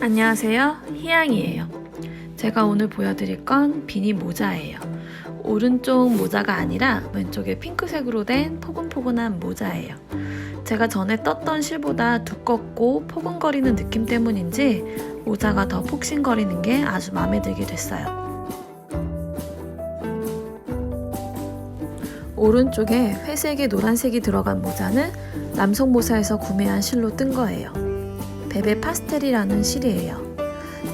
안녕하세요, 희양이에요. 제가 오늘 보여드릴 건 비니 모자예요. 오른쪽 모자가 아니라 왼쪽에 핑크색으로 된 포근포근한 모자예요. 제가 전에 떴던 실보다 두껍고 포근거리는 느낌 때문인지 모자가 더 폭신거리는 게 아주 마음에 들게 됐어요. 오른쪽에 회색에 노란색이 들어간 모자는 남성모사에서 구매한 실로 뜬 거예요. 베베 파스텔이라는 실이에요.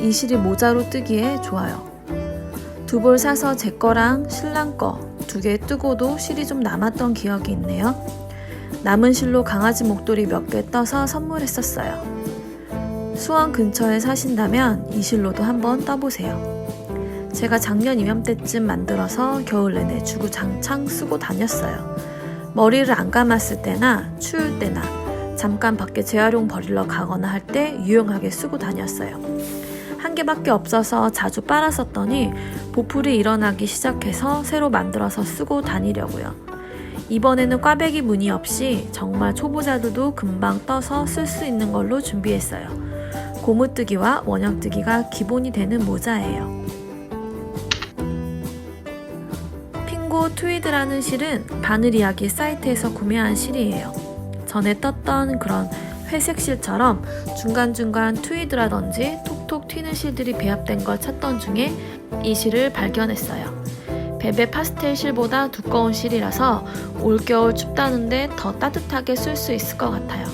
이 실이 모자로 뜨기에 좋아요. 두 벌 사서 제 거랑 신랑 거 두 개 뜨고도 실이 좀 남았던 기억이 있네요. 남은 실로 강아지 목도리 몇 개 떠서 선물했었어요. 수원 근처에 사신다면 이 실로도 한번 떠보세요. 제가 작년 이맘때쯤 만들어서 겨울 내내 주구장창 쓰고 다녔어요. 머리를 안 감았을 때나 추울 때나 잠깐 밖에 재활용 버리러 가거나 할 때 유용하게 쓰고 다녔어요. 한 개밖에 없어서 자주 빨았었더니 보풀이 일어나기 시작해서 새로 만들어서 쓰고 다니려고요. 이번에는 꽈배기 무늬 없이 정말 초보자들도 금방 떠서 쓸 수 있는 걸로 준비했어요. 고무뜨기와 원형뜨기가 기본이 되는 모자예요. 핑고 트위드라는 실은 바늘 이야기 사이트에서 구매한 실이에요. 전에 떴던 그런 회색 실처럼 중간중간 트위드라든지 톡톡 튀는 실들이 배합된 걸 찾던 중에 이 실을 발견했어요. 베베 파스텔 실보다 두꺼운 실이라서 올겨울 춥다는데 더 따뜻하게 쓸 수 있을 것 같아요.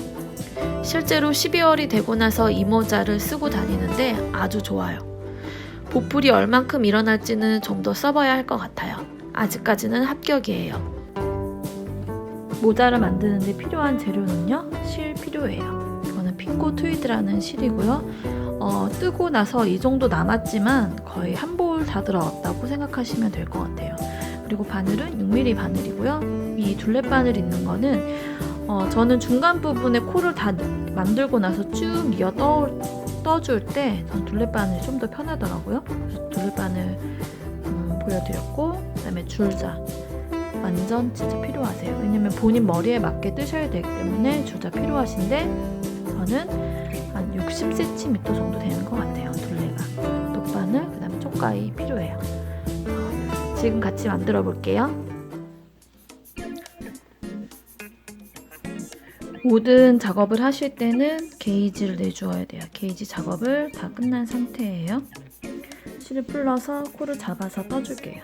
실제로 12월이 되고 나서 이 모자를 쓰고 다니는데 아주 좋아요. 보풀이 얼만큼 일어날지는 좀 더 써봐야 할 것 같아요. 아직까지는 합격이에요. 모자를 만드는데 필요한 재료는요, 실 필요해요. 이거는 핑고 트위드라는 실이고요. 뜨고 나서 이 정도 남았지만 거의 한 볼 다 들어갔다고 생각하시면 될 것 같아요. 그리고 바늘은 6mm 바늘이고요. 이 둘레 바늘 있는 거는 저는 중간 부분에 코를 다 만들고 나서 쭉 이어 떠줄 때 저는 둘레 바늘이 좀 더 편하더라고요. 그래서 둘레 바늘 보여드렸고, 그 다음에 줄자 완전 진짜 필요하세요. 왜냐면 본인 머리에 맞게 뜨셔야 되기 때문에 줄자 필요하신데 저는 한 60cm 정도 되는 것 같아요. 둘레가. 똑바늘, 그 다음에 쪽가위 필요해요. 지금 같이 만들어 볼게요. 모든 작업을 하실 때는 게이지를 내주어야 돼요. 게이지 작업을 다 끝난 상태예요. 실을 풀러서 코를 잡아서 떠줄게요.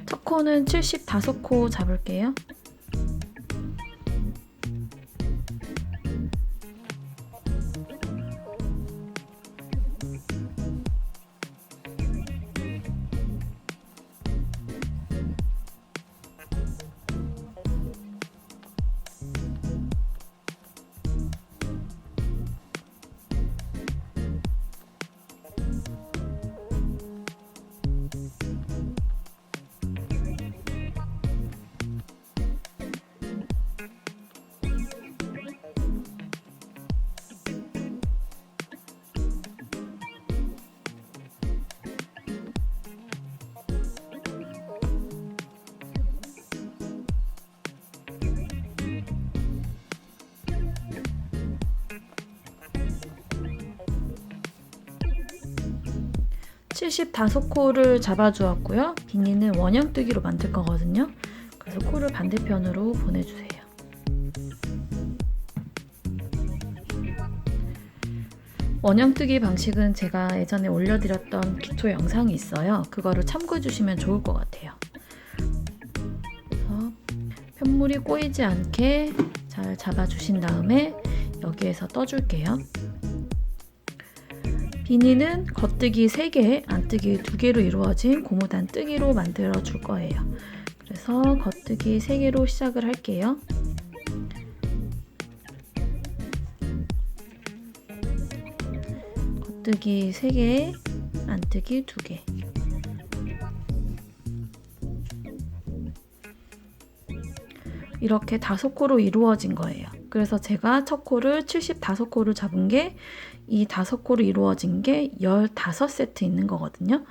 첫 코는 75코 잡을게요. (75) 코를 잡아주었고요. 비니는 원형뜨기로 만들 거거든요. 그래서 코를 반대편으로 보내주세요. 원형뜨기 방식은 제가 예전에 올려드렸던 기초 영상이 있어요. 그거를 참고해 주시면 좋을 것 같아요. 그래서 편물이 꼬이지 않게 잘 잡아주신 다음에 여기에서 떠줄게요. 비니는 겉뜨기 3개, 안뜨기 2개로 이루어진 고무단 뜨기로 만들어 줄 거예요. 그래서 겉뜨기 3개로 시작을 할게요. 겉뜨기 3개, 안뜨기 2개. 이렇게 5코로 이루어진 거예요. 그래서 제가 첫 코를 75코를 잡은 게 이 5코로 이루어진 게 15세트 있는 거거든요.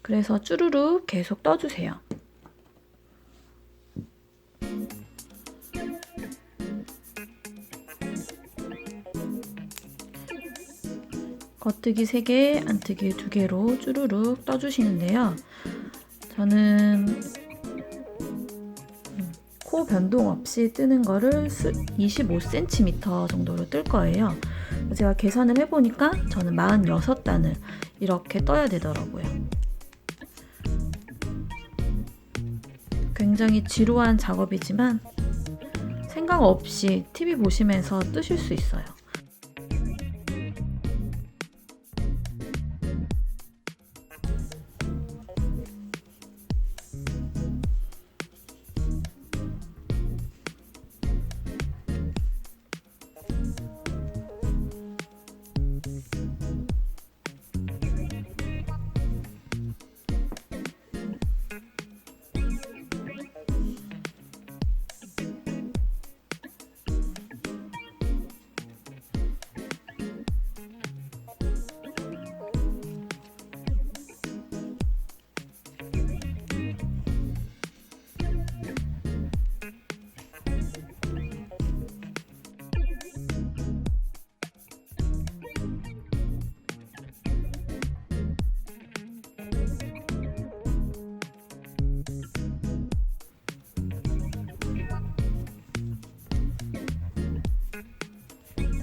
그래서 쭈루룩 계속 떠주세요. 겉뜨기 3개, 안뜨기 2개로 쭈루룩 떠주시는데요. 저는 코 변동 없이 뜨는 거를 25cm 정도로 뜰 거예요. 제가 계산을 해보니까 저는 46단을 이렇게 떠야 되더라고요. 굉장히 지루한 작업이지만 생각 없이 TV 보시면서 뜨실 수 있어요.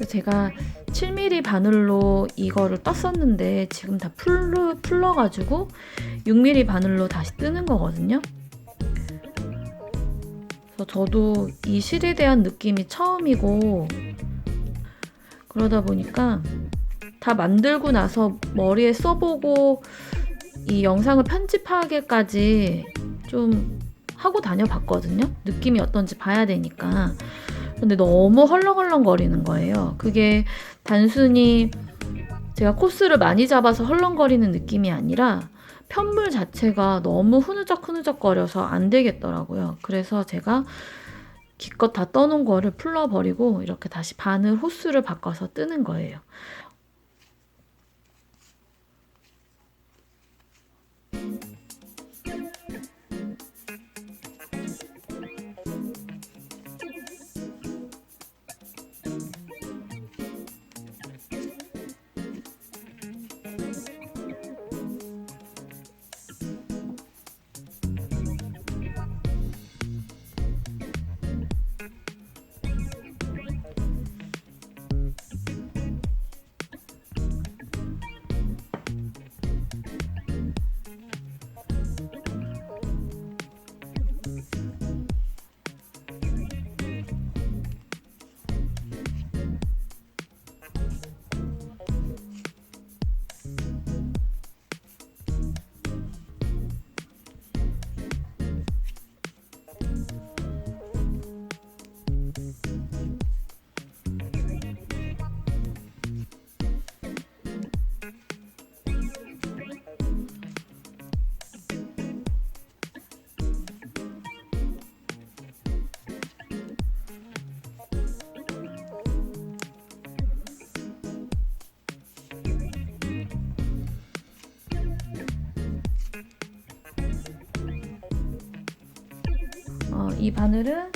제가 7mm 바늘로 이거를 떴었는데 지금 다 풀러가지고 6mm 바늘로 다시 뜨는 거거든요. 그래서 저도 이 실에 대한 느낌이 처음이고 그러다 보니까 다 만들고 나서 머리에 써보고 이 영상을 편집하기까지 좀 하고 다녀봤거든요. 느낌이 어떤지 봐야 되니까. 근데 너무 헐렁헐렁 거리는 거예요. 그게 단순히 제가 코스를 많이 잡아서 헐렁거리는 느낌이 아니라 편물 자체가 너무 흐느적 거려서 안 되겠더라고요. 그래서 제가 기껏 다 떠놓은 거를 풀러버리고 이렇게 다시 바늘 호수를 바꿔서 뜨는 거예요. 이 바늘은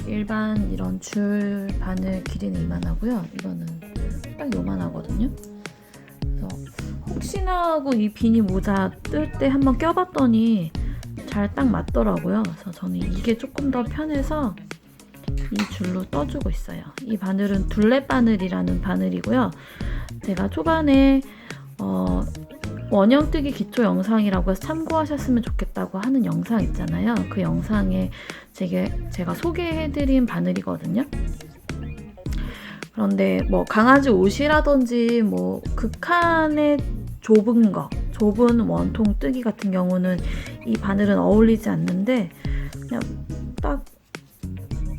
일반 이런 줄 바늘 길이는 이만하고요. 이거는 딱 요만하거든요. 그래서 혹시나 하고 이 비니 모자 뜰 때 한번 껴봤더니 잘 딱 맞더라고요. 그래서 저는 이게 조금 더 편해서 이 줄로 떠주고 있어요. 이 바늘은 둘레 바늘이라는 바늘이고요. 제가 초반에 원형뜨기 기초 영상이라고 해서 참고하셨으면 좋겠다고 하는 영상 있잖아요. 그 영상에 제가 소개해드린 바늘이거든요. 그런데 뭐 강아지 옷이라든지 뭐 극한의 좁은 원통 뜨기 같은 경우는 이 바늘은 어울리지 않는데 그냥 딱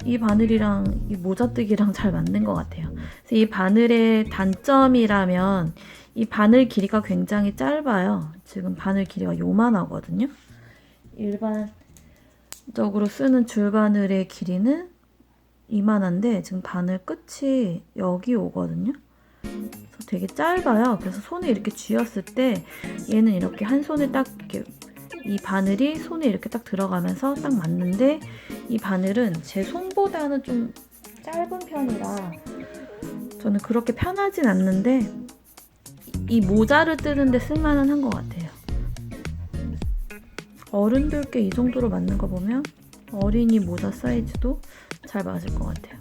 이 바늘이랑 이 모자뜨기랑 잘 맞는 것 같아요. 그래서 이 바늘의 단점이라면 이 바늘 길이가 굉장히 짧아요. 지금 바늘 길이가 요만하거든요. 일반적으로 쓰는 줄바늘의 길이는 이만한데 지금 바늘 끝이 여기 오거든요. 그래서 되게 짧아요. 그래서 손에 이렇게 쥐었을 때 얘는 이렇게 한 손에 딱 이렇게 이 바늘이 손에 이렇게 딱 들어가면서 딱 맞는데 이 바늘은 제 손보다는 좀 짧은 편이라 저는 그렇게 편하진 않는데 이 모자를 뜨는데 쓸만은 한 것 같아요. 어른들께 이 정도로 맞는 거 보면 어린이 모자 사이즈도 잘 맞을 것 같아요.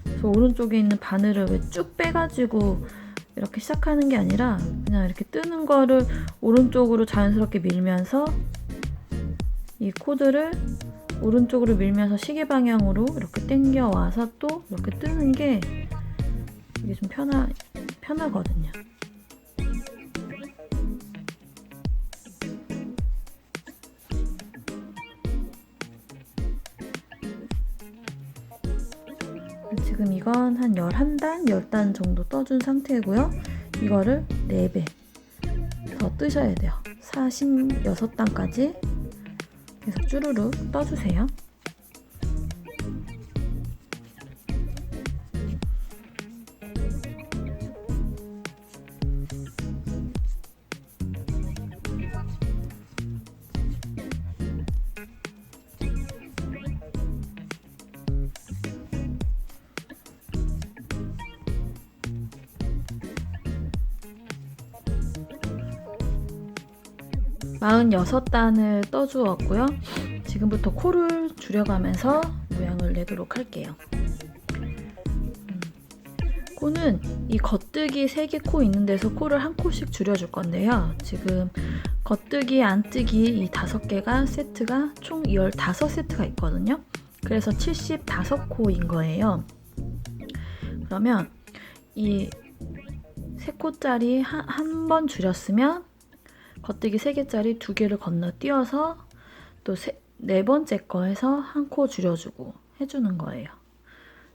그래서 오른쪽에 있는 바늘을 왜 쭉 빼가지고 이렇게 시작하는 게 아니라 그냥 이렇게 뜨는 거를 오른쪽으로 자연스럽게 밀면서 이 코드를 오른쪽으로 밀면서 시계 방향으로 이렇게 당겨 와서 또 이렇게 뜨는 게 이게 좀 편하거든요. 지금 이건 한 11단, 10단 정도 떠준 상태고요. 이거를 4배 더 뜨셔야 돼요. 46단까지 계속 쭈루룩 떠주세요. 마흔 46단을 떠주었고요. 지금부터 코를 줄여가면서 모양을 내도록 할게요. 코는 이 겉뜨기 3개 코 있는 데서 코를 한 코씩 줄여줄 건데요. 지금 겉뜨기, 안뜨기 이 5개가 세트가 총 15세트가 있거든요. 그래서 75코인 거예요. 그러면 이 3코짜리 한 번 줄였으면 겉뜨기 3개짜리 2개를 건너뛰어서 또 4번째 거에서 한 코 줄여주고 해주는 거예요.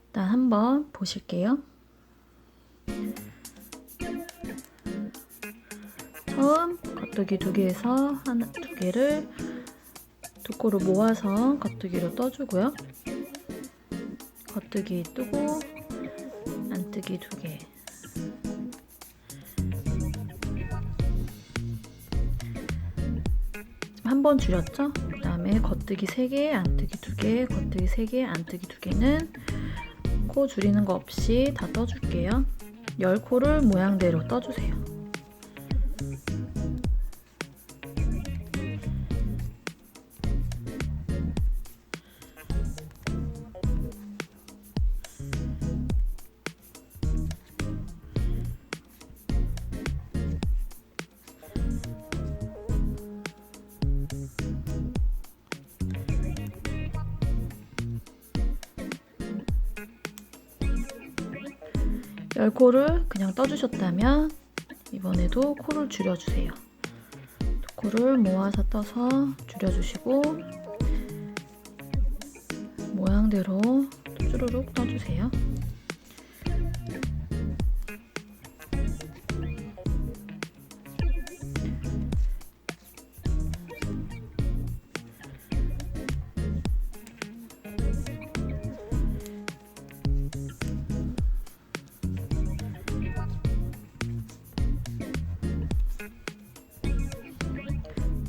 일단 한번 보실게요. 처음 겉뜨기 2개에서 2개를 2코를 모아서 겉뜨기로 떠주고요. 겉뜨기 뜨고 안뜨기 2개. 한 번 줄였죠? 그 다음에 겉뜨기 3개, 안뜨기 2개, 겉뜨기 3개, 안뜨기 2개는 코 줄이는 거 없이 다 떠줄게요. 10코를 모양대로 떠주세요. 열 코를 그냥 떠주셨다면 이번에도 코를 줄여주세요. 2코를 모아서 떠서 줄여주시고 모양대로 또 쭈루룩 떠주세요.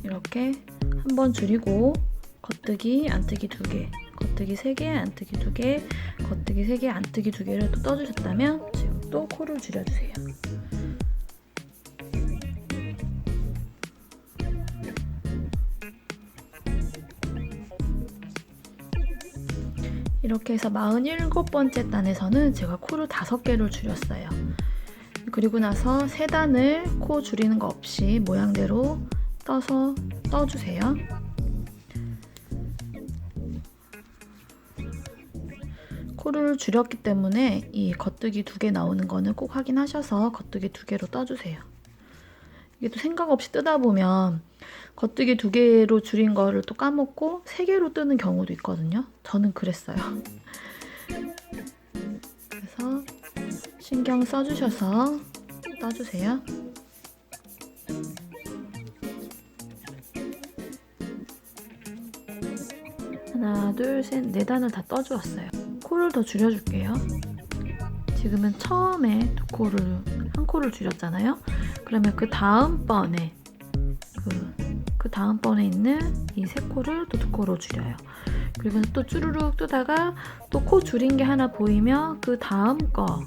이렇게 한 번 줄이고 겉뜨기, 안뜨기 2개, 겉뜨기 3개, 안뜨기 2개, 겉뜨기 3개, 안뜨기 2개를 또 떠주셨다면 지금 또 코를 줄여주세요. 이렇게 해서 47번째 단에서는 제가 코를 5개를 줄였어요. 그리고 나서 3단을 코 줄이는 거 없이 모양대로 떠서 떠주세요. 코를 줄였기 때문에 이 겉뜨기 2개 나오는 거는 꼭 확인하셔서 겉뜨기 2개로 떠주세요. 이게 또 생각 없이 뜨다 보면 겉뜨기 2개로 줄인 거를 또 까먹고 3개로 뜨는 경우도 있거든요. 저는 그랬어요. 그래서 신경 써주셔서 떠주세요. 하나, 둘, 셋, 4단을 다 떠주었어요. 코를 더 줄여줄게요. 지금은 처음에 한 코를 줄였잖아요. 그러면 그 다음번에 그 다음번에 있는 이 세 코를 또 2코로 줄여요. 그리고 또 쭈루룩 뜨다가 또 코 줄인 게 하나 보이면 그 다음 거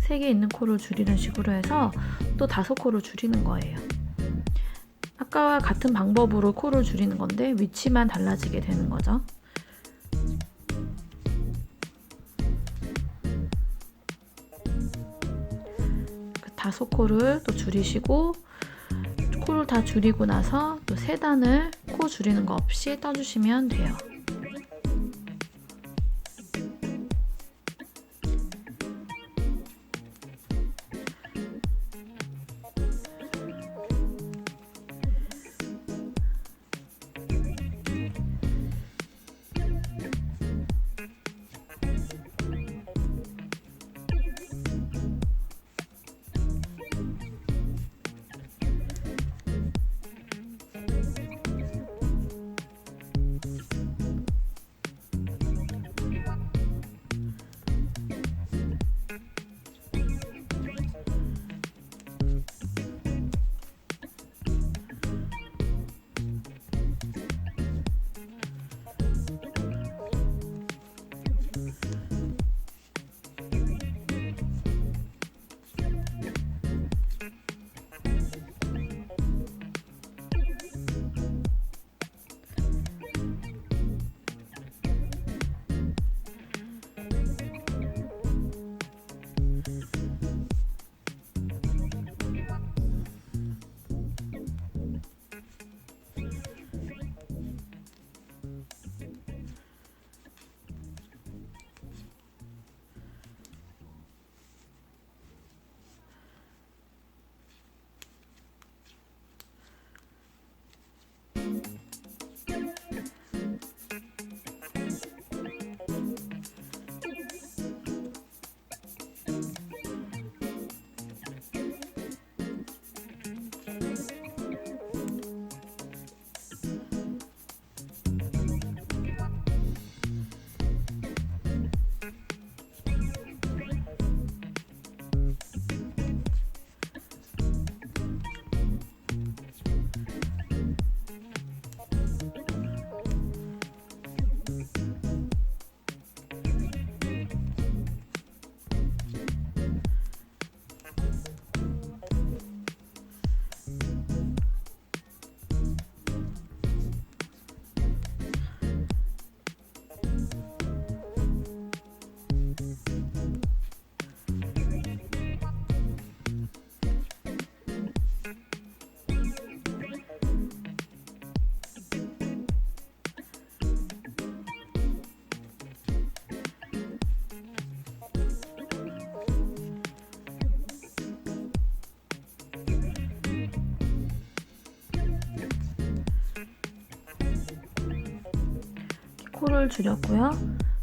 3개 있는 코를 줄이는 식으로 해서 또 5코를 줄이는 거예요. 아까와 같은 방법으로 코를 줄이는 건데 위치만 달라지게 되는 거죠. 그 5코를 또 줄이시고, 코를 다 줄이고 나서 또 3단을 코 줄이는 거 없이 떠주시면 돼요. 코를 줄였고요.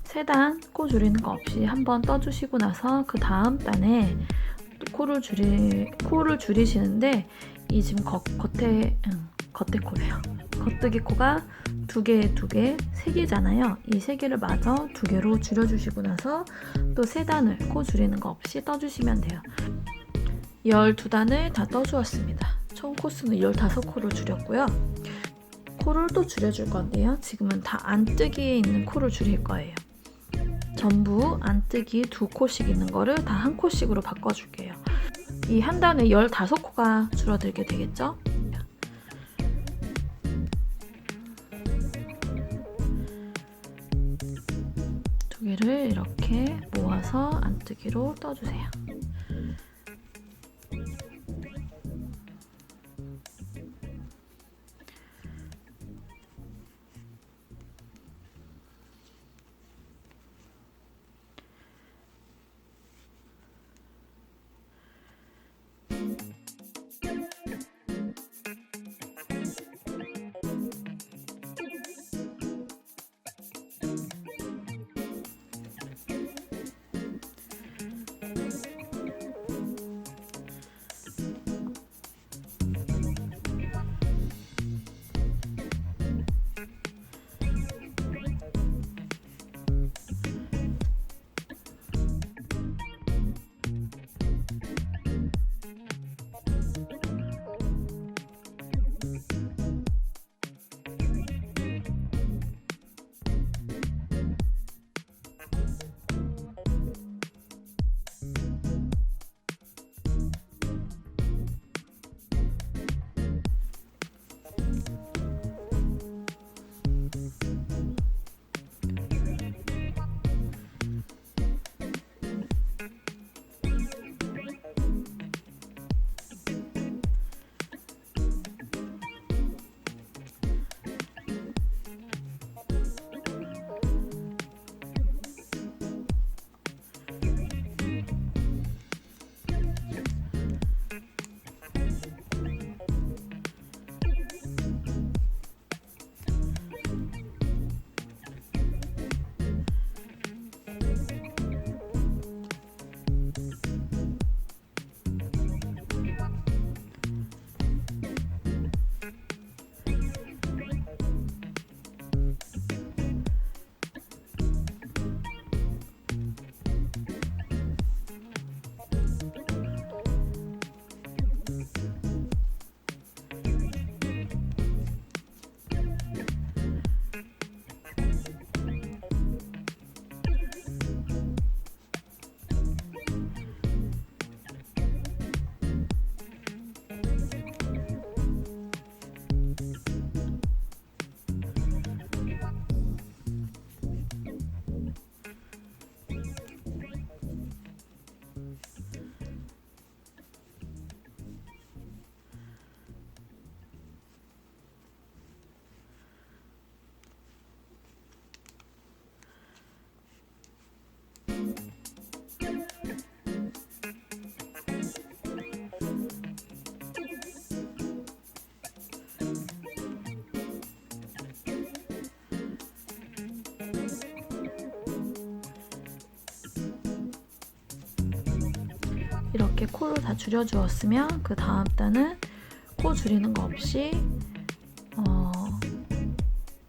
3단 코 줄이는 거 없이 한번 떠주시고 나서 그 다음 단에 코를 줄이시는데 이 지금 겉에 코래요. 겉뜨기 코가 2개, 3개잖아요. 이 3개를 마저 2개로 줄여주시고 나서 또 3단을 코 줄이는 거 없이 떠주시면 돼요. 12단을 다 떠주었습니다. 총 코수는 15코를 줄였고요. 코를 또 줄여줄 건데요. 지금은 다 안뜨기에 있는 코를 줄일 거예요. 전부 안뜨기 2코씩 있는 거를 다 1코씩으로 바꿔줄게요. 이 한 단에 15코가 줄어들게 되겠죠? 두 개를 이렇게 모아서 안뜨기로 떠주세요. 이렇게 코를 다 줄여 주었으면 그 다음 단은 코 줄이는 거 없이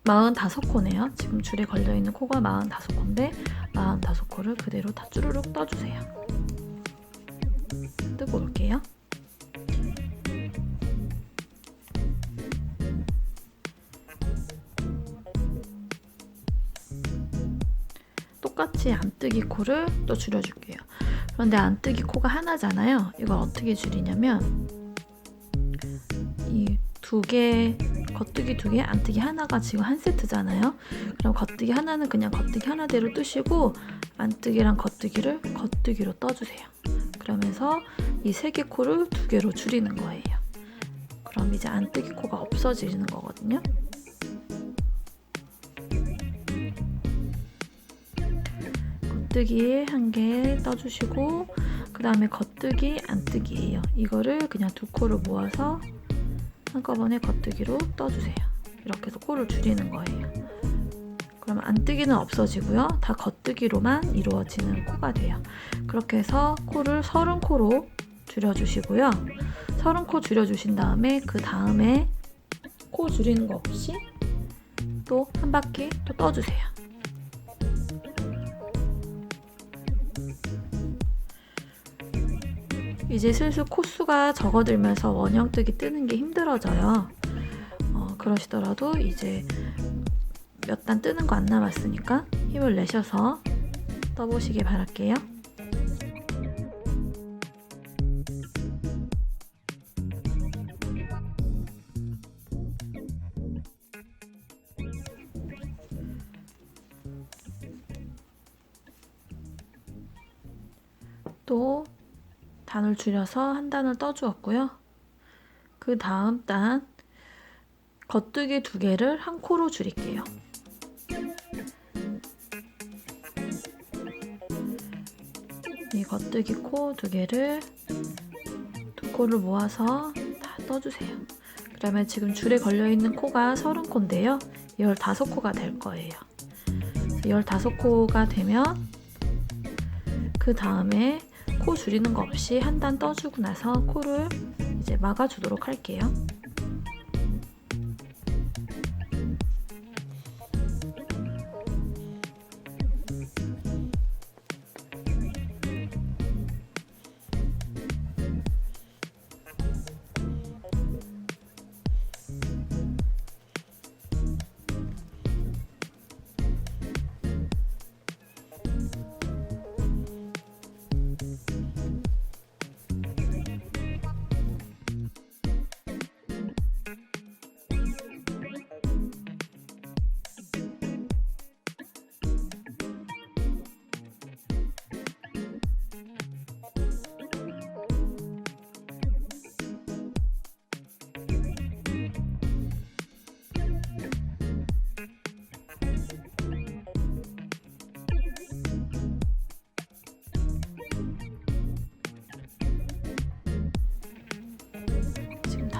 45코네요. 지금 줄에 걸려있는 코가 45코인데 45코를 그대로 다 쭈루룩 떠주세요. 뜨고 올게요. 똑같이 안뜨기 코를 또 줄여줄게요. 그런데 안뜨기 코가 하나잖아요. 이걸 어떻게 줄이냐면 이 두 개, 겉뜨기 두 개, 안뜨기 하나가 지금 한 세트잖아요. 그럼 겉뜨기 하나는 그냥 겉뜨기 하나대로 뜨시고 안뜨기랑 겉뜨기를 겉뜨기로 떠주세요. 그러면서 이 세 개 코를 두 개로 줄이는 거예요. 그럼 이제 안뜨기 코가 없어지는 거거든요. 겉뜨기 한 개 떠주시고 그 다음에 겉뜨기, 안뜨기예요. 이거를 그냥 두 코를 모아서 한꺼번에 겉뜨기로 떠주세요. 이렇게 해서 코를 줄이는 거예요. 그러면 안뜨기는 없어지고요. 다 겉뜨기로만 이루어지는 코가 돼요. 그렇게 해서 코를 30코로 줄여주시고요. 30코 줄여주신 다음에 그 다음에 코 줄이는 거 없이 또 한 바퀴 또 떠주세요. 이제 슬슬 코수가 적어들면서 원형뜨기 뜨는 게 힘들어져요. 그러시더라도 이제 몇 단 뜨는 거 안 남았으니까 힘을 내셔서 떠보시길 바랄게요. 또 단을 줄여서 한 단을 떠주었고요. 그 다음 단 겉뜨기 두 개를 한 코로 줄일게요. 이 겉뜨기 코 두 개를 두 코를 모아서 다 떠주세요. 그러면 지금 줄에 걸려있는 코가 30코인데요. 15코가 될 거예요. 15코가 되면 그 다음에 코 줄이는 거 없이 한 단 떠주고 나서 코를 이제 막아주도록 할게요.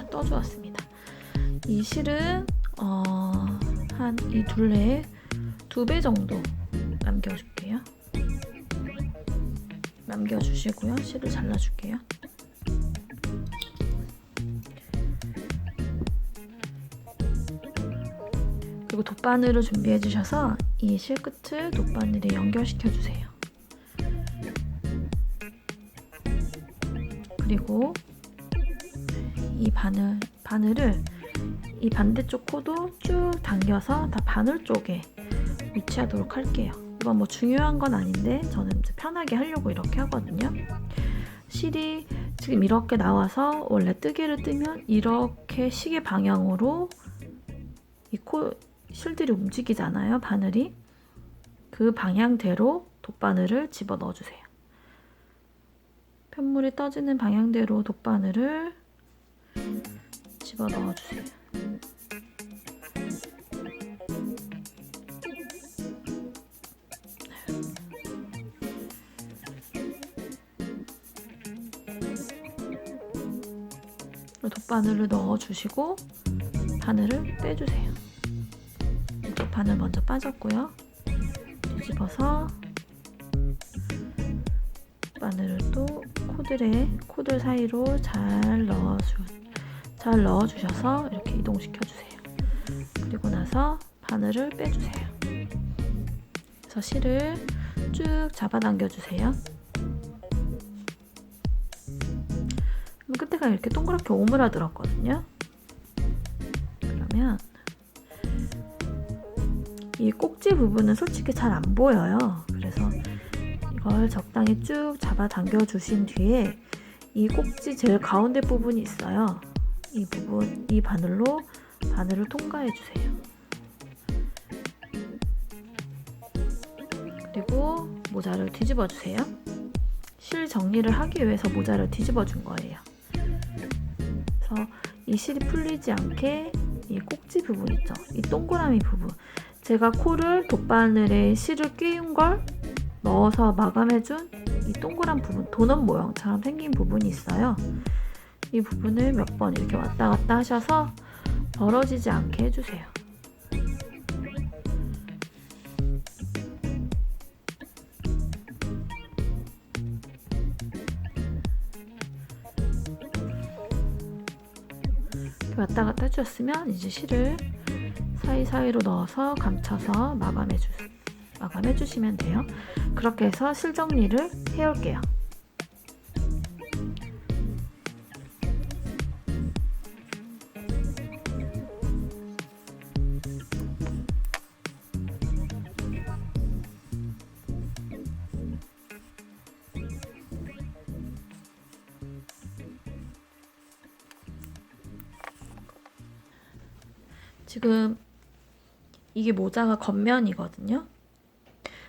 떠주었습니다. 이 실은 한 이 둘레에 2배 정도 남겨줄게요. 남겨주시고요. 실을 잘라줄게요. 그리고 돗바늘을 준비해 주셔서 이 실 끝을 돗바늘에 연결시켜 주세요. 그리고 이 바늘을 이 반대쪽 코도 쭉 당겨서 다 바늘 쪽에 위치하도록 할게요. 이건 뭐 중요한 건 아닌데 저는 편하게 하려고 이렇게 하거든요. 실이 지금 이렇게 나와서 원래 뜨개를 뜨면 이렇게 시계 방향으로 이 실들이 움직이잖아요. 바늘이. 그 방향대로 돗바늘을 집어 넣어주세요. 편물이 떠지는 방향대로 돗바늘을 집어 넣어주세요. 돗바늘을 넣어주시고 바늘을 빼주세요. 바늘 먼저 빠졌고요. 뒤집어서 바늘을 또 코들 사이로 잘 넣어주셔서 이렇게 이동시켜주세요. 그리고 나서 바늘을 빼주세요. 그래서 실을 쭉 잡아당겨주세요. 끝에가 이렇게 동그랗게 오므라들었거든요. 그러면 이 꼭지 부분은 솔직히 잘 안 보여요. 그래서 이걸 적당히 쭉 잡아당겨 주신 뒤에 이 꼭지 제일 가운데 부분이 있어요. 이 부분, 이 바늘로 바늘을 통과해 주세요. 그리고 모자를 뒤집어 주세요. 실 정리를 하기 위해서 모자를 뒤집어 준 거예요. 그래서 이 실이 풀리지 않게 이 꼭지 부분 있죠? 이 동그라미 부분, 제가 코를 돗바늘에 실을 끼운 걸 넣어서 마감해준 이 동그란 부분, 도넛 모양처럼 생긴 부분이 있어요. 이 부분을 몇 번 이렇게 왔다 갔다 하셔서 벌어지지 않게 해주세요. 왔다 갔다 해주셨으면 이제 실을 사이사이로 넣어서 감춰서 마감해주시면 돼요. 그렇게 해서 실 정리를 해올게요. 지금 이게 모자가 겉면이거든요.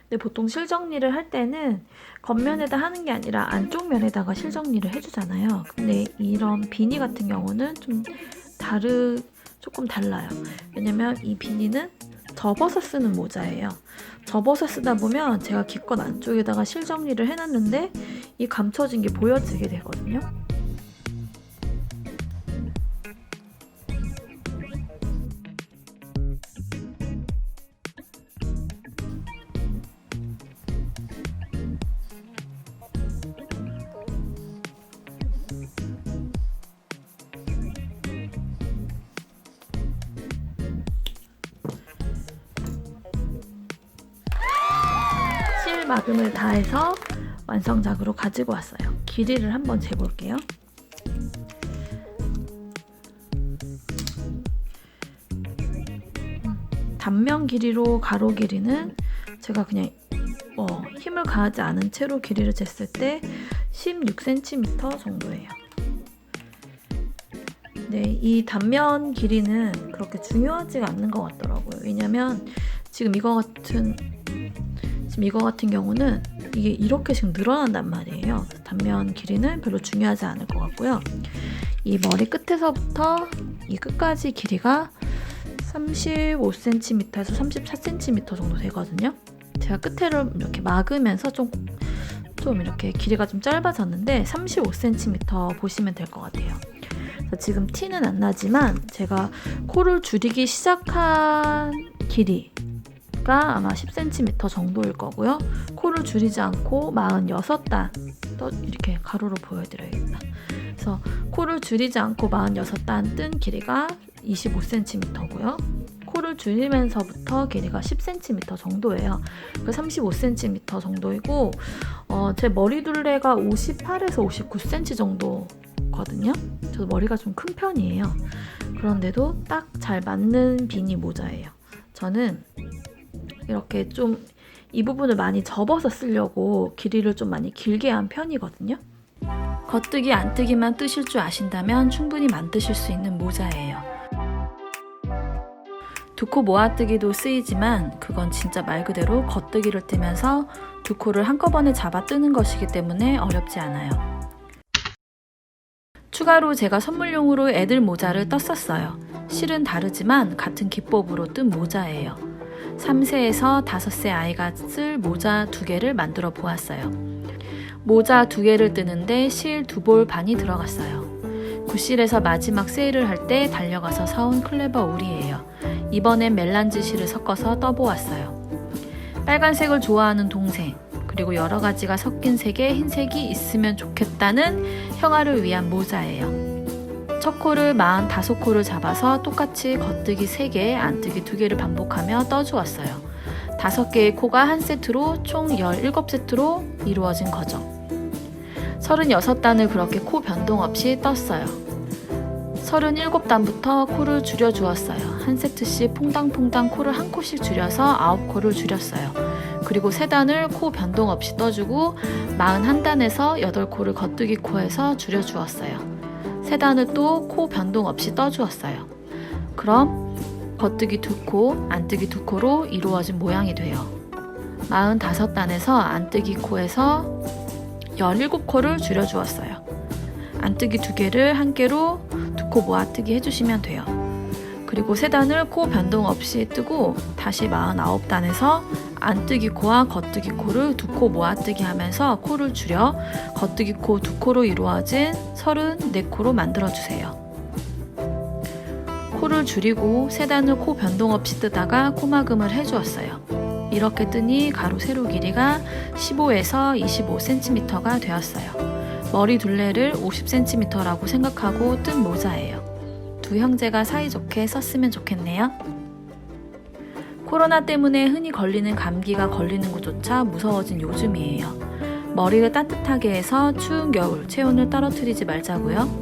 근데 보통 실 정리를 할 때는 겉면에다 하는 게 아니라 안쪽 면에다가 실 정리를 해주잖아요. 근데 이런 비니 같은 경우는 조금 달라요. 왜냐면 이 비니는 접어서 쓰는 모자예요. 접어서 쓰다 보면 제가 기껏 안쪽에다가 실 정리를 해놨는데 이 감춰진 게 보여지게 되거든요. 마금을 다 해서 완성작으로 가지고 왔어요. 길이를 한번 재볼게요. 단면 길이로 가로 길이는 제가 그냥 힘을 가하지 않은 채로 길이를 쟀을 때 16cm 정도예요. 네, 이 단면 길이는 그렇게 중요하지가 않는 것 같더라고요. 왜냐면 지금 이거 같은 경우는 이게 이렇게씩 늘어난단 말이에요. 단면 길이는 별로 중요하지 않을 것 같고요. 이 머리 끝에서부터 이 끝까지 길이가 35cm에서 34cm 정도 되거든요. 제가 끝에를 이렇게 막으면서 좀 이렇게 길이가 좀 짧아졌는데 35cm 보시면 될 것 같아요. 그래서 지금 티는 안 나지만 제가 코를 줄이기 시작한 길이 아마 10cm 정도일 거고요. 코를 줄이지 않고 46단, 또 이렇게 가로로 보여드려야겠다. 그래서 코를 줄이지 않고 46단 뜬 길이가 25cm고요. 코를 줄이면서부터 길이가 10cm 정도예요. 35cm 정도이고 제 머리 둘레가 58에서 59cm 정도거든요. 저도 머리가 좀 큰 편이에요. 그런데도 딱 잘 맞는 비니 모자예요. 저는 이렇게 좀 이 부분을 많이 접어서 쓰려고 길이를 좀 많이 길게 한 편이거든요. 겉뜨기 안뜨기만 뜨실 줄 아신다면 충분히 만드실 수 있는 모자예요. 두 코 모아뜨기도 쓰이지만 그건 진짜 말 그대로 겉뜨기를 뜨면서 두 코를 한꺼번에 잡아 뜨는 것이기 때문에 어렵지 않아요. 추가로 제가 선물용으로 애들 모자를 떴었어요. 실은 다르지만 같은 기법으로 뜬 모자예요. 3세에서 5세 아이가 쓸 모자 2개를 만들어 보았어요. 모자 2개를 뜨는데 실 2볼 반이 들어갔어요. 굿실에서 마지막 세일을 할 때 달려가서 사온 클레버 울이에요. 이번엔 멜란지 실을 섞어서 떠보았어요. 빨간색을 좋아하는 동생, 그리고 여러 가지가 섞인 색의 흰색이 있으면 좋겠다는 형아를 위한 모자예요. 첫 코를 45코를 잡아서 똑같이 겉뜨기 3개, 안뜨기 2개를 반복하며 떠주었어요. 5개의 코가 한 세트로 총 17세트로 이루어진 거죠. 36단을 그렇게 코 변동 없이 떴어요. 37단부터 코를 줄여주었어요. 한 세트씩 퐁당퐁당 코를 한 코씩 줄여서 9코를 줄였어요. 그리고 3단을 코 변동 없이 떠주고 41단에서 8코를 겉뜨기 코에서 줄여주었어요. 3단을 또 코 변동 없이 떠주었어요. 그럼 겉뜨기 2코, 안뜨기 2코로 이루어진 모양이 돼요. 45단에서 안뜨기 코에서 17코를 줄여주었어요. 안뜨기 2개를 한 개로 2코 모아뜨기 해주시면 돼요. 그리고 3단을 코 변동 없이 뜨고 다시 49단에서 안뜨기 코와 겉뜨기 코를 2코 모아뜨기 하면서 코를 줄여 겉뜨기 코 2코로 이루어진 34코로 만들어주세요. 코를 줄이고 3단을 코 변동 없이 뜨다가 코막음을 해주었어요. 이렇게 뜨니 가로 세로 길이가 15에서 25cm가 되었어요. 머리 둘레를 50cm라고 생각하고 뜬 모자예요. 두 형제가 사이좋게 썼으면 좋겠네요. 코로나 때문에 흔히 걸리는 감기가 걸리는 것조차 무서워진 요즘이에요. 머리를 따뜻하게 해서 추운 겨울 체온을 떨어뜨리지 말자고요.